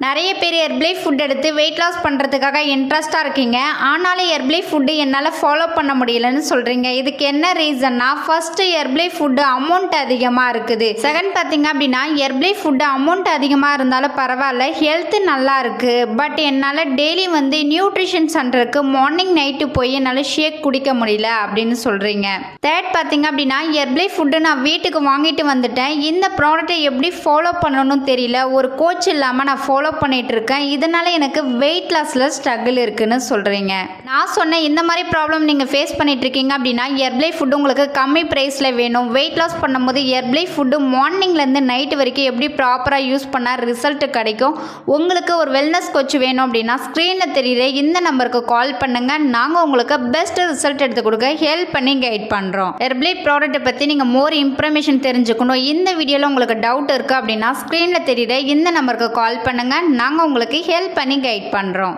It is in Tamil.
நிறைய பேர் ஹெர்பலை ஃபுட் எடுத்து வெயிட் லாஸ் பண்ணுறதுக்காக இன்ட்ரெஸ்ட்டாக இருக்கீங்க. ஆனாலும் ஹெர்பலை ஃபுட்டு என்னால் ஃபாலோ பண்ண முடியலன்னு சொல்கிறீங்க. இதுக்கு என்ன ரீசன்னா, ஃபஸ்ட்டு ஹெர்பலை ஃபுட்டு அமௌண்ட் அதிகமாக இருக்குது. செகண்ட் பார்த்தீங்க அப்படின்னா, ஹெர்பலை ஃபுட்டு அமௌண்ட் அதிகமாக இருந்தாலும் பரவாயில்ல, ஹெல்த்து நல்லா இருக்குது. பட் என்னால் டெய்லி நியூட்ரிஷன் சென்டருக்கு மார்னிங் நைட்டு போய் என்னால் ஷேக் குடிக்க முடியல அப்படின்னு சொல்கிறீங்க. தேர்ட் பார்த்தீங்க அப்படின்னா, ஹெர்பலை ஃபுட்டு நான் வீட்டுக்கு வாங்கிட்டு வந்துட்டேன். இந்த ப்ராடக்ட்டை எப்படி ஃபாலோ பண்ணணும்னு தெரியல. ஒரு கோச் இல்லாமல் நான் ஃபாலோ பண்ணிட்டு இருக்கேன். இதனால எனக்கு வெயிட் லாஸ்ல ஸ்ட்ரகிள் இருக்குன்னு சொல்றீங்க. நான் சொன்ன இந்த மாதிரி ப்ராப்ளம் நீங்க ஃபேஸ் பண்ணிட்டு இருக்கீங்க அப்படின்னா, ஹெர்பலை ஃபுட் உங்களுக்கு கம்மி பிரைஸ்ல வேணும். வெயிட் லாஸ் பண்ணும்போது ஹெர்பலை ஃபுட் மார்னிங்ல இருந்து நைட் வரைக்கும் எப்படி ப்ராப்பரா யூஸ் பண்ணா ரிசல்ட் கிடைக்கும். உங்களுக்கு ஒரு வெல்னஸ் கோச் வேணும் அப்படின்னா ஸ்கிரீன்ல தெரியுற இந்த நம்பருக்கு கால் பண்ணுங்க. நாங்க உங்களுக்கு பெஸ்ட் ரிசல்ட் எடுத்து கொடுக்க ஹெல்ப் பண்ணி கைட் பண்றோம். ஹெர்பலை ப்ராடக்ட்டை பத்தி நீங்க மோர் இன்ஃபர்மேஷன் தெரிஞ்சுக்கணும். இந்த வீடியோல உங்களுக்கு டவுட் இருக்கு அப்படின்னா ஸ்கிரீன்ல தெரியுற இந்த நம்பருக்கு கால் பண்ணுங்க. நாங்கள் உங்களுக்கு ஹெல்ப் பண்ணி கைட் பண்ணுறோம்.